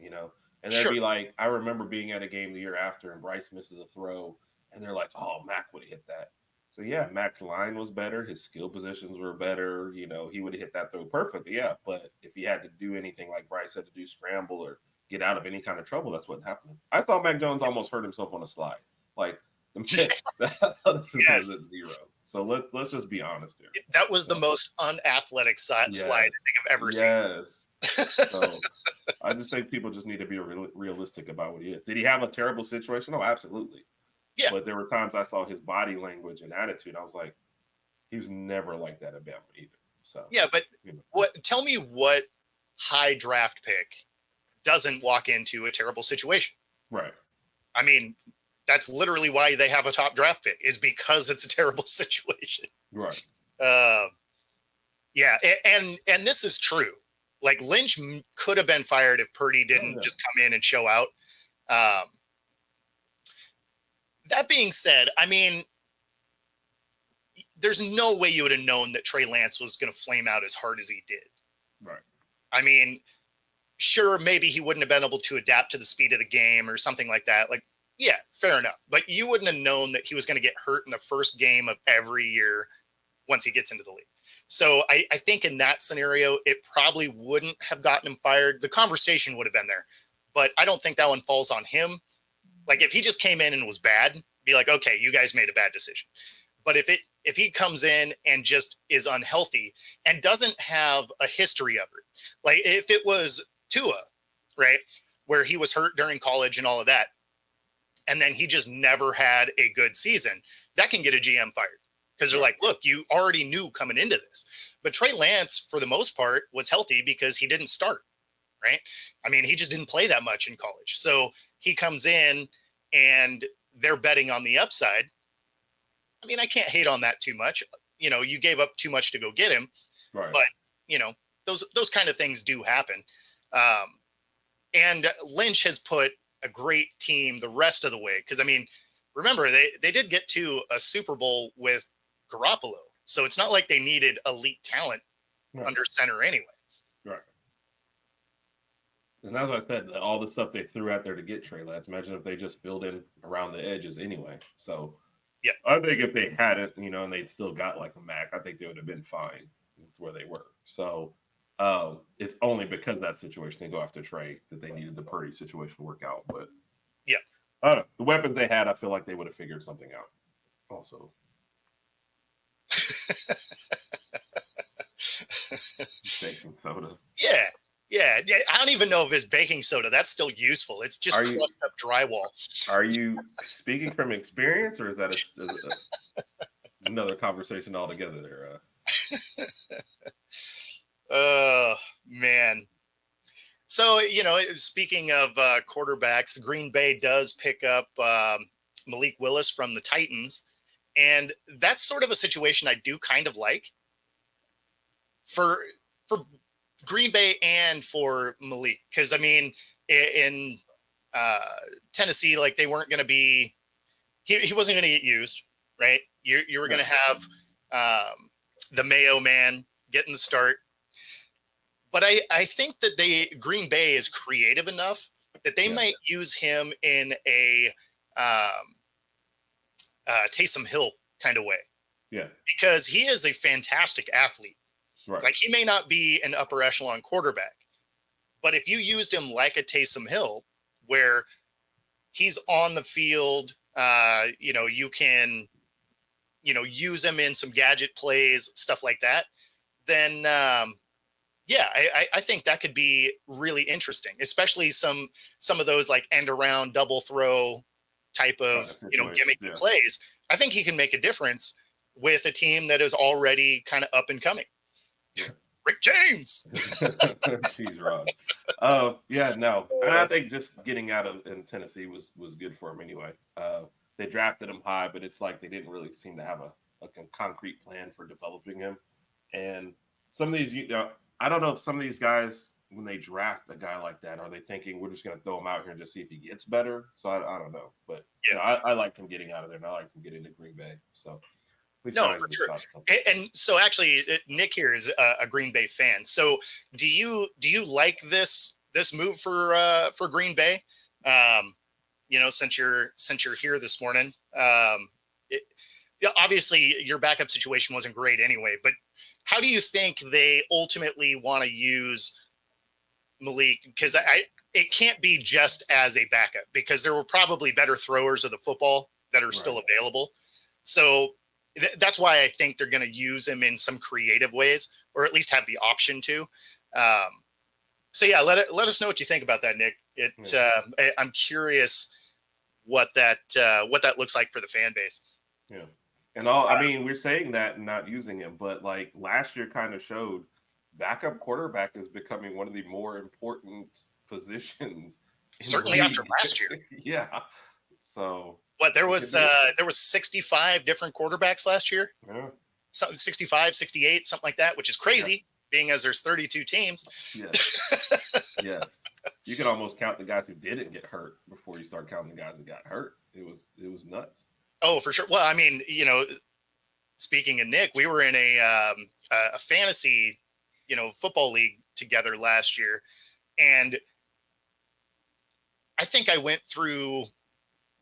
and they'd be like, I remember being at a game the year after and Bryce misses a throw and they're like, oh, Mac would have hit that. So yeah, Mac's line was better. His skill positions were better. He would have hit that throw perfectly. Yeah. But if he had to do anything like Bryce had to do, scramble or get out of any kind of trouble, that's what happened. I saw Mac Jones almost hurt himself on a slide. Like that was at 0. So let's just be honest here. That was the most unathletic slide I think I've ever seen. Yes. So I just think people just need to be realistic about what he is. Did he have a terrible situation? Oh, absolutely. Yeah. But there were times I saw his body language and attitude. I was like, he was never like that at Bama either. So yeah, but tell me what high draft pick doesn't walk into a terrible situation? Right. I mean, that's literally why they have a top draft pick, is because it's a terrible situation. Right. Yeah, and this is true. Like Lynch could have been fired if Purdy didn't just come in and show out. That being said, I mean, there's no way you would have known that Trey Lance was going to flame out as hard as he did. Right. I mean, sure, maybe he wouldn't have been able to adapt to the speed of the game or something like that. Like, yeah, fair enough. But you wouldn't have known that he was going to get hurt in the first game of every year once he gets into the league. So I think in that scenario, it probably wouldn't have gotten him fired. The conversation would have been there, but I don't think that one falls on him. Like if he just came in and was bad, be like, okay, you guys made a bad decision. But if he comes in and just is unhealthy and doesn't have a history of it, like if it was Tua, right, where he was hurt during college and all of that, and then he just never had a good season, that can get a GM fired. Because they're like, look, you already knew coming into this. But Trey Lance, for the most part, was healthy because he didn't start, right? I mean, he just didn't play that much in college. So he comes in and they're betting on the upside. I mean, I can't hate on that too much. You gave up too much to go get him. Right. But, those kind of things do happen. And Lynch has put a great team the rest of the way. Because, I mean, remember, they did get to a Super Bowl with Garoppolo. So it's not like they needed elite talent under center anyway. Right. And as I said, all the stuff they threw out there to get Trey Lance, imagine if they just filled in around the edges anyway. So yeah, I think if they hadn't, and they'd still got like a Mac, I think they would have been fine with where they were. So it's only because of that situation they go after Trey that they needed the Purdy situation to work out. But yeah, I don't know. The weapons they had, I feel like they would have figured something out also. Baking soda. Yeah. Yeah. Yeah. I don't even know if it's baking soda. That's still useful. It's just Are you crushed up drywall. are you speaking from experience, or is that another conversation altogether? There. Oh, man. So, speaking of quarterbacks, Green Bay does pick up Malik Willis from the Titans. And that's sort of a situation I do kind of like for for Green Bay and for Malik. Because, I mean, in uh, Tennessee, like they weren't going to be, he wasn't going to get used, right? You were going to have the Mayo man getting the start. But I think that Green Bay is creative enough that they might use him in a Taysom Hill kind of way. Yeah. Because he is a fantastic athlete. Right. Like he may not be an upper echelon quarterback, but if you used him like a Taysom Hill, where he's on the field, you can, use him in some gadget plays, stuff like that, then I think that could be really interesting, especially some of those like end around double throw type of gimmicky plays. I think he can make a difference with a team that is already kind of up and coming. Yeah. Rick James. Jeez, Rod. Yeah, no. And I think just getting out of in Tennessee was good for him anyway. They drafted him high, but it's like they didn't really seem to have a concrete plan for developing him. And some of these, I don't know if some of these guys, when they draft a guy like that, are they thinking we're just going to throw him out here and just see if he gets better? So I don't know. But I liked him getting out of there, and I liked him getting to Green Bay. So no, for sure. And so actually, Nick here is a Green Bay fan. So do you like this move for Green Bay? Since you're here this morning, obviously your backup situation wasn't great anyway. But how do you think they ultimately want to use Malik? Because it can't be just as a backup, because there were probably better throwers of the football that are still available. So that's why I think they're going to use him in some creative ways, or at least have the option to. So yeah, let us know what you think about that, Nick. I'm curious what that looks like for the fan base. Yeah. And I mean, we're saying that and not using him, but like last year kind of showed backup quarterback is becoming one of the more important positions. Certainly after last year. Yeah. So what there was 65 different quarterbacks last year. Yeah. 65, 68, something like that, which is crazy, being as there's 32 teams. Yes. Yes. You could almost count the guys who didn't get hurt before you start counting the guys that got hurt. It was nuts. Oh, for sure. Well, I mean, speaking of Nick, we were in a fantasy, football league together last year. And I think I went through,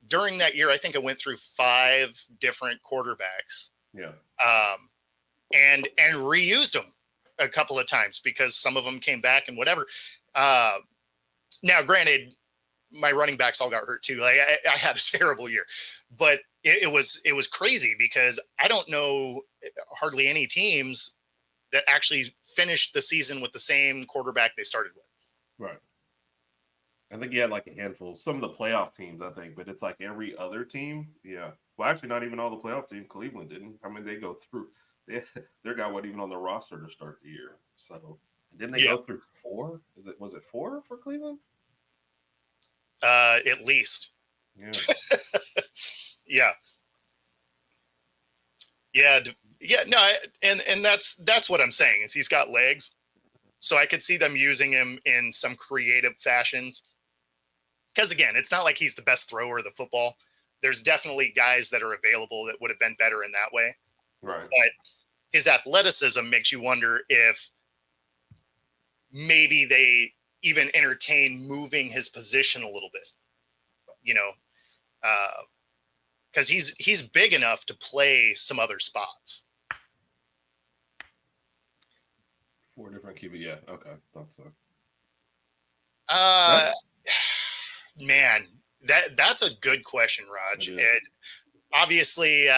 during that year, 5 different quarterbacks. Yeah. And reused them a couple of times because some of them came back and whatever. Now, granted, my running backs all got hurt too. Like I had a terrible year, but it was crazy because I don't know hardly any teams that actually finished the season with the same quarterback they started with. Right. I think you had like a handful, some of the playoff teams, I think, but it's like every other team. Yeah. Well, actually, not even all the playoff teams. Cleveland didn't. I mean, they go through. Their guy wasn't even on the roster to start the year. So didn't they go through 4? Was it 4 for Cleveland? At least. Yeah. Yeah. Yeah. Yeah. No. And that's what I'm saying is he's got legs. So I could see them using him in some creative fashions. Because again, it's not like he's the best thrower of the football. There's definitely guys that are available that would have been better in that way. Right. But his athleticism makes you wonder if maybe they even entertain moving his position a little bit, because he's big enough to play some other spots. 4 different QB. Yeah. Okay. Thought so. Man, that's a good question, Raj. And obviously,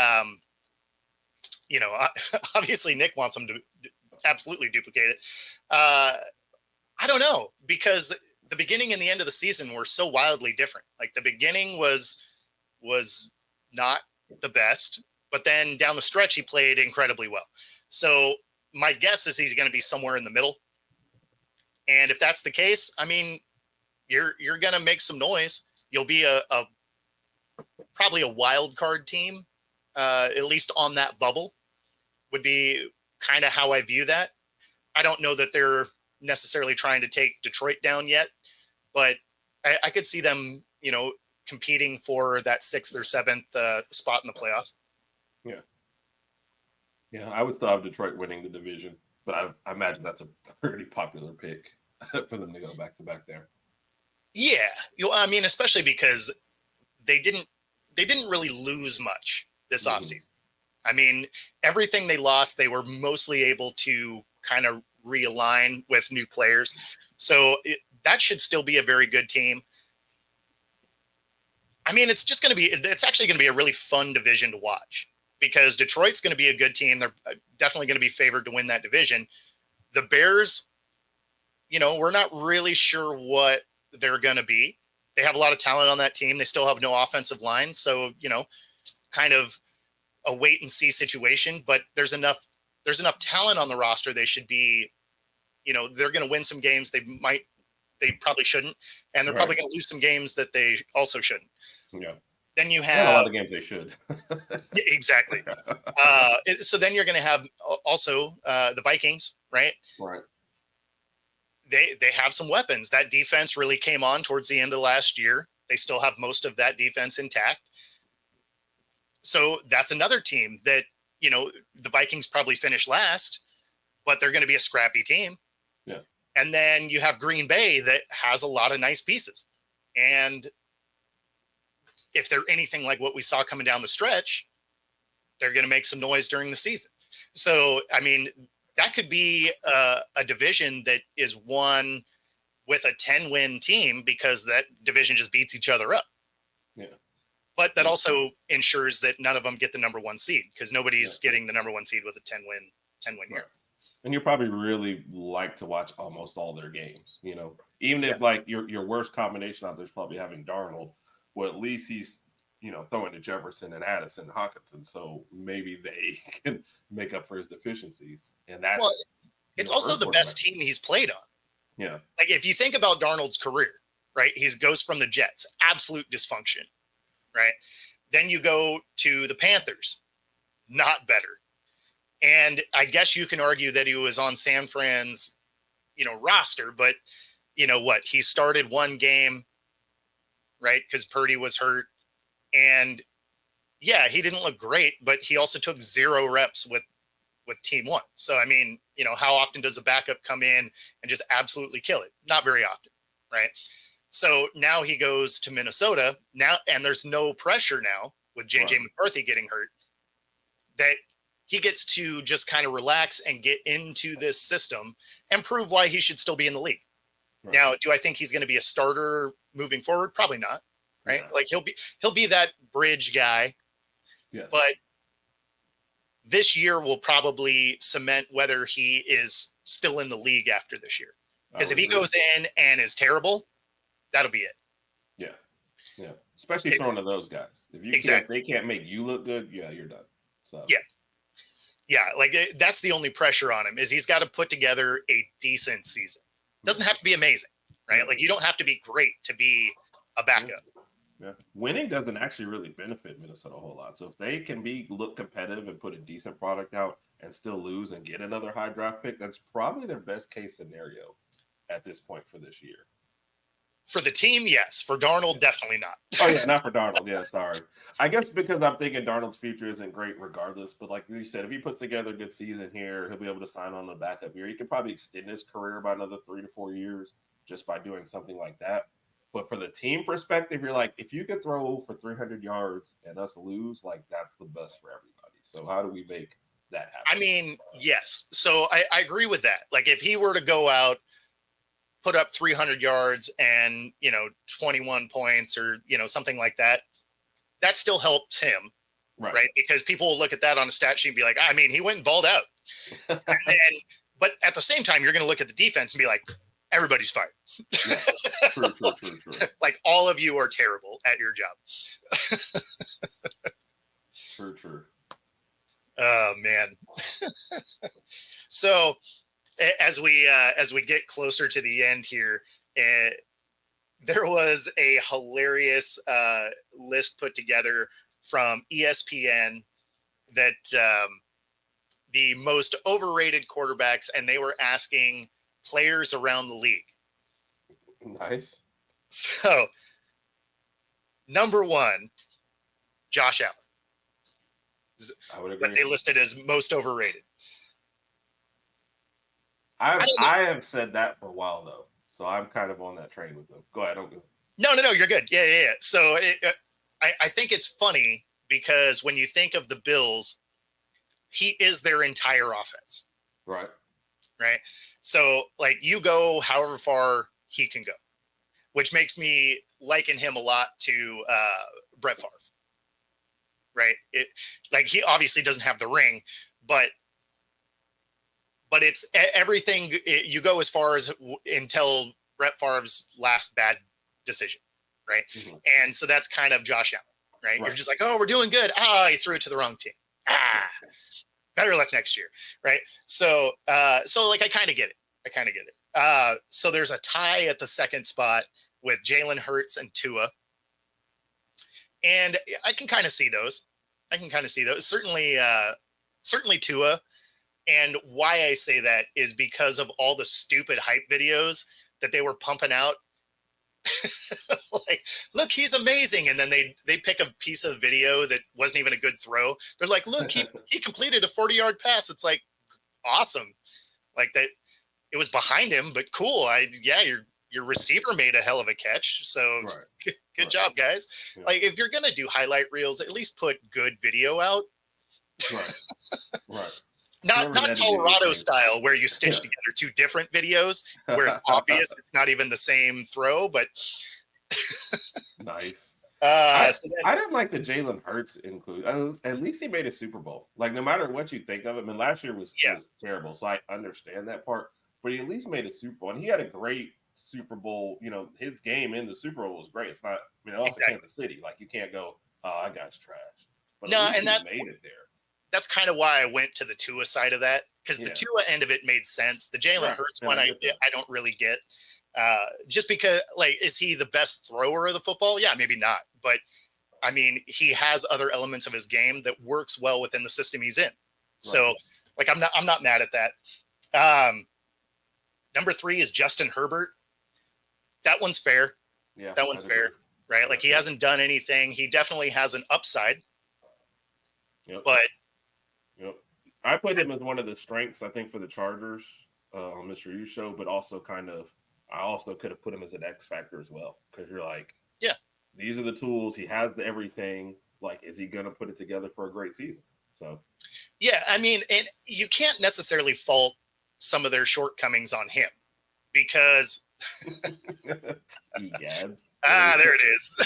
obviously Nick wants them to absolutely duplicate it. I don't know, because the beginning and the end of the season were so wildly different. Like the beginning was not the best, but then down the stretch he played incredibly well. So my guess is he's going to be somewhere in the middle. And if that's the case, I mean, you're going to make some noise. You'll be a probably a wild card team, at least on that bubble, would be kind of how I view that. I don't know that they're necessarily trying to take Detroit down yet, but I could see them, competing for that 6th or 7th spot in the playoffs. Yeah, I would still have Detroit winning the division, but I imagine that's a pretty popular pick for them to go back to back there. Yeah, I mean, especially because they didn't really lose much this offseason. I mean, everything they lost, they were mostly able to kind of realign with new players. So that should still be a very good team. I mean, it's actually going to be a really fun division to watch, because Detroit's going to be a good team. They're definitely going to be favored to win that division. The Bears, we're not really sure what they're going to be. They have a lot of talent on that team. They still have no offensive line. So, kind of a wait and see situation, but there's enough talent on the roster. They should be, they're going to win some games. They probably shouldn't. And they're probably going to lose some games that they also shouldn't. Yeah. Then you have a lot of games they should. Exactly. So then you're going to have also the Vikings, right? Right. They have some weapons. That defense really came on towards the end of last year. They still have most of that defense intact. So that's another team that, the Vikings probably finish last, but they're going to be a scrappy team. Yeah. And then you have Green Bay that has a lot of nice pieces. And if they're anything like what we saw coming down the stretch, they're going to make some noise during the season. So, I mean, that could be a division that is won with a 10-win team, because that division just beats each other up. Yeah. But that also ensures that none of them get the number 1 seed, because nobody's getting the number 1 seed with a 10-win year. And you probably really like to watch almost all their games, even if like your worst combination out there is probably having Darnold. Well, at least he's, throwing to Jefferson and Addison and Hockenson. So maybe they can make up for his deficiencies. And that's it's also the best team he's played on. Yeah. Like if you think about Darnold's career, right? He goes from the Jets, absolute dysfunction, right? Then you go to the Panthers, not better. And I guess you can argue that he was on San Fran's, roster, but what? He started one game, right? Because Purdy was hurt. And yeah, he didn't look great, but he also took 0 reps with team 1. So, I mean, how often does a backup come in and just absolutely kill it? Not very often, right? So now he goes to Minnesota now, and there's no pressure now with JJ McCarthy getting hurt, that he gets to just kind of relax and get into this system and prove why he should still be in the league. Right. Now, do I think he's going to be a starter moving forward? Probably not. Right. Yeah. Like he'll be that bridge guy. Yes. But this year will probably cement whether he is still in the league after this year. Because if he goes in and is terrible, that'll be it. Yeah. Yeah. Especially throwing to those guys. If they can't make you look good, yeah, you're done. So yeah, like that's the only pressure on him, is he's got to put together a decent season. Doesn't have to be amazing, right? Like you don't have to be great to be a backup. Yeah. Winning doesn't actually really benefit Minnesota a whole lot. So if they can look competitive and put a decent product out and still lose and get another high draft pick, that's probably their best case scenario at this point for this year. For the team, yes. For Darnold, definitely not. Oh, yeah, not for Darnold. Yeah, sorry. I guess because I'm thinking Darnold's future isn't great regardless. But like you said, if he puts together a good season here, he'll be able to sign on the backup year. He could probably extend his career by another 3 to 4 years just by doing something like that. But for the team perspective, you're like, if you could throw for 300 yards and us lose, like that's the best for everybody. So how do we make that happen? I mean, yes. So I agree with that. Like if he were to go out, put up 300 yards and, 21 points or, something like that, that still helps him. right? Because people will look at that on a stat sheet and be like, I mean, he went and balled out. And then, but at the same time, you're going to look at the defense and be like, everybody's fired. Yeah. True. Like all of you are terrible at your job. True. Oh man. So as we get closer to the end here, there was a hilarious list put together from ESPN that the most overrated quarterbacks, and they were asking players around the league. Nice. So, number 1, Josh Allen. I would agree. But they listed as most overrated. I have said that for a while though, so I'm kind of on that train with them. Go ahead. No, you're good. Yeah. So I think it's funny because when you think of the Bills, he is their entire offense. Right. So like you go however far he can go, which makes me liken him a lot to Brett Favre. Right. Like he obviously doesn't have the ring, but it's everything. You go as far as until Brett Favre's last bad decision. Right. Mm-hmm. And so that's kind of Josh Allen. Right. You're just like, oh, we're doing good. He threw it to the wrong team. Better luck next year. Right. So like, I kind of get it. So there's a tie at the second spot with Jalen Hurts and Tua. And I can kind of see those. Certainly Tua. And why I say that is because of all the stupid hype videos that they were pumping out. Like, look, he's amazing. And then they pick a piece of video that wasn't even a good throw. They're like, look, he completed a 40-yard pass. It's like, awesome. Like that, it was behind him, but cool. Your receiver made a hell of a catch. So good job, guys. Yeah. Like if you're going to do highlight reels, at least put good video out. Right. Not Colorado style where you stitch together 2 different videos where it's obvious it's not even the same throw, but nice. I didn't like the Jalen Hurts include. At least he made a Super Bowl. Like no matter what you think of it, I mean, last year was terrible, so I understand that part. But he at least made a Super Bowl, and he had a great Super Bowl. You know, his game in the Super Bowl was great. It's not. I mean, also Kansas City. Like you can't go, oh, that guy's trash. But no, and that made it there. That's kind of why I went to the Tua side of that, because the Tua end of it made sense. The Jalen Hurts one, I don't really get. Just because, like, is he the best thrower of the football? Yeah, maybe not. But, I mean, he has other elements of his game that works well within the system he's in. Right. So, like, I'm not mad at that. Number 3 is Justin Herbert. That one's fair. Yeah, that one's fair, right? Like, he hasn't done anything. He definitely has an upside. Yep. But I put him as one of the strengths, I think, for the Chargers on Mr. U show, but also I also could have put him as an X factor as well. Because you're like, these are the tools. He has everything. Like, is he going to put it together for a great season? So, yeah, I mean, and you can't necessarily fault some of their shortcomings on him because egads. There it is.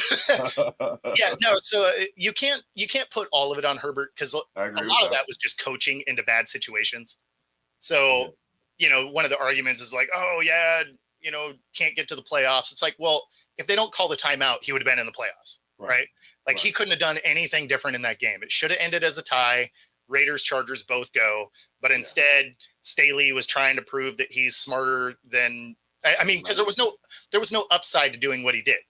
Yeah, no, so you can't put all of it on Herbert because a lot of that was just coaching into bad situations. So, one of the arguments is like, oh yeah, can't get to the playoffs. It's like, well, if they don't call the timeout, he would have been in the playoffs, right? Like he couldn't have done anything different in that game. It should have ended as a tie. Raiders, Chargers both go, but instead Staley was trying to prove that he's smarter than. I mean, because there was no upside to doing what he did,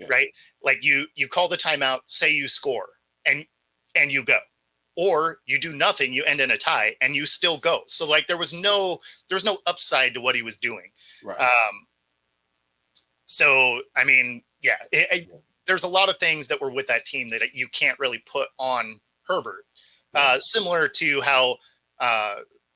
right? Like you call the timeout, say you score, and you go, or you do nothing, you end in a tie, and you still go. So like there was no upside to what he was doing. Right. So I mean, there's a lot of things that were with that team that you can't really put on Herbert. Similar to how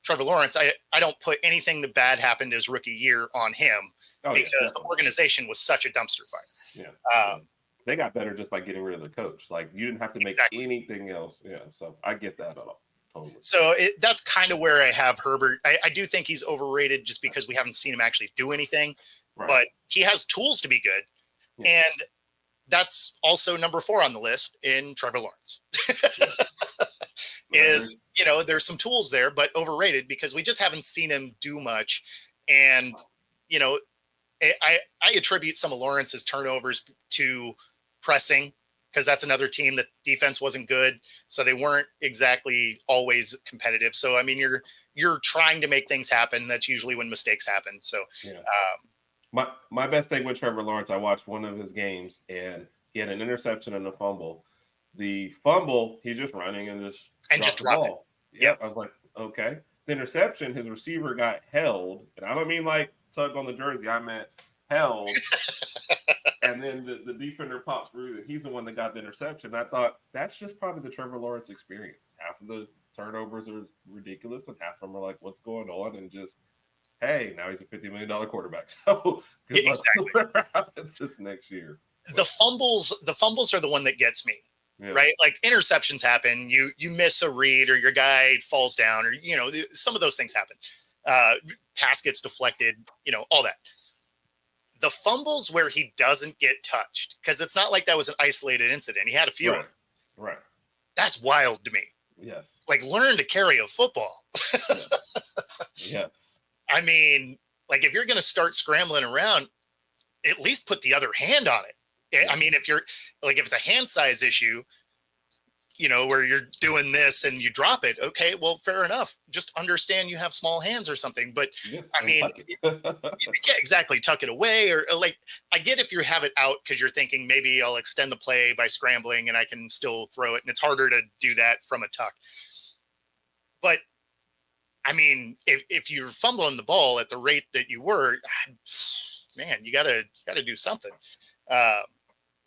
Trevor Lawrence, I don't put anything that bad happened his rookie year on him because the organization was such a dumpster fire. Yeah. They got better just by getting rid of the coach. Like you didn't have to make anything else. Yeah. So I get that all. Totally. So that's kind of where I have Herbert. I do think he's overrated just because we haven't seen him actually do anything, but he has tools to be good. Yeah. And that's also number 4 on the list in Trevor Lawrence. Yeah. Is, there's some tools there, but overrated because we just haven't seen him do much. And, I attribute some of Lawrence's turnovers to pressing, because that's another team that defense wasn't good. So they weren't exactly always competitive. So, I mean, you're trying to make things happen. That's usually when mistakes happen. So, my best thing with Trevor Lawrence, I watched one of his games and he had an interception and a fumble. The fumble, he's just running and just drop the ball. it. Yep. I was like, okay. The interception, his receiver got held, and I don't mean like tug on the jersey. I meant held. And then the defender pops through, and he's the one that got the interception. I thought that's just probably the Trevor Lawrence experience. Half of the turnovers are ridiculous, and half of them are like, what's going on? And just, hey, now he's a $50 million quarterback. So good luck whatever happens this next year. The fumbles are the one that gets me. Yeah. Right? Like interceptions happen. You miss a read, or your guy falls down, or some of those things happen. Pass gets deflected, all that. The fumbles where he doesn't get touched, because it's not like that was an isolated incident. He had a few. Right. That's wild to me. Yes. Like, learn to carry a football. Yes. I mean, like, if you're going to start scrambling around, at least put the other hand on it. I mean, if it's a hand size issue, where you're doing this and you drop it, okay, well, fair enough. Just understand you have small hands or something. But yes, I mean, yeah, exactly. Tuck it away, or like, I get if you have it out because you're thinking maybe I'll extend the play by scrambling and I can still throw it. And it's harder to do that from a tuck. But I mean, if you're fumbling the ball at the rate that you were, man, you gotta do something.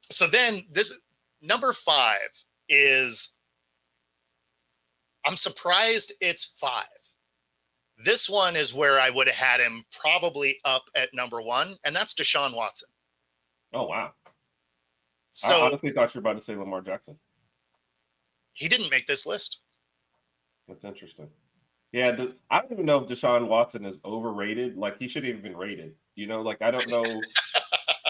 So then this number 5 is, I'm surprised it's 5. This one is where I would have had him probably up at number 1, and that's Deshaun Watson. Oh, wow. So I honestly thought you were about to say Lamar Jackson. He didn't make this list. That's interesting. Yeah, I don't even know if Deshaun Watson is overrated. Like, he shouldn't even been rated. Like, I don't know.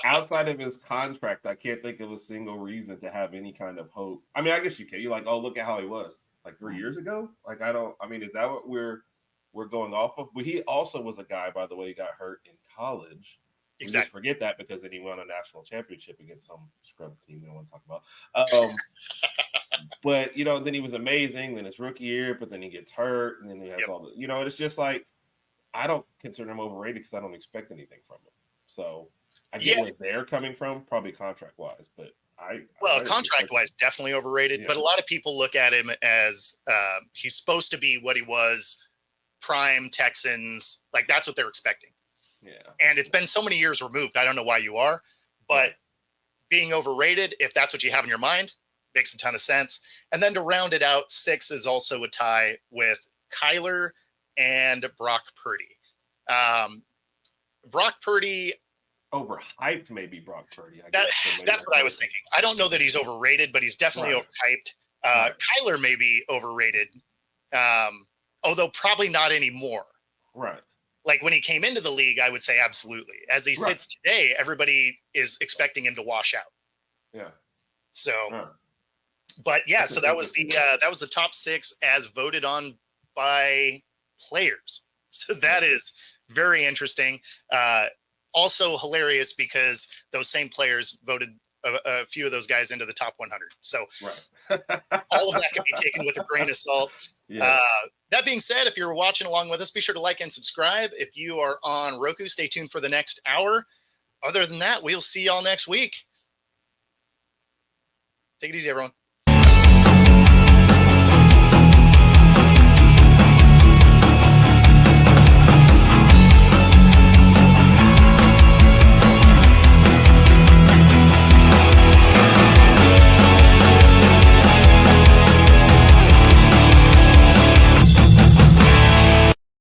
Outside of his contract, I can't think of a single reason to have any kind of hope. I mean, I guess you can. You're like, oh, look at how he was like 3 years ago. Like, is that what we're going off of? But he also was a guy, by the way, who got hurt in college. Exactly. We just forget that because then he won a national championship against some scrub team we don't want to talk about. But then he was amazing. Then his rookie year, but then he gets hurt, and then he has all the. It's just like, I don't consider him overrated because I don't expect anything from him. So I get where they're coming from, probably contract wise, but contract wise, definitely overrated. Yeah. But a lot of people look at him as he's supposed to be what he was, prime Texans. Like, that's what they're expecting. Yeah. And it's been so many years removed. I don't know why you are, but being overrated, if that's what you have in your mind, makes a ton of sense. And then to round it out, 6 is also a tie with Kyler and Brock Purdy. Brock Purdy. Overhyped, maybe Brock Purdy. That's what I was thinking. I don't know that he's overrated, but he's definitely overhyped. Kyler may be overrated, although probably not anymore. Right. Like, when he came into the league, I would say absolutely. As he sits today, everybody is expecting him to wash out. Yeah. So, but yeah, so that was the top 6 as voted on by players. So that is very interesting. Also hilarious because those same players voted a few of those guys into the top 100. So all of that can be taken with a grain of salt. Yeah. That being said, if you're watching along with us, be sure to like and subscribe. If you are on Roku, stay tuned for the next hour. Other than that, we'll see y'all next week. Take it easy, everyone.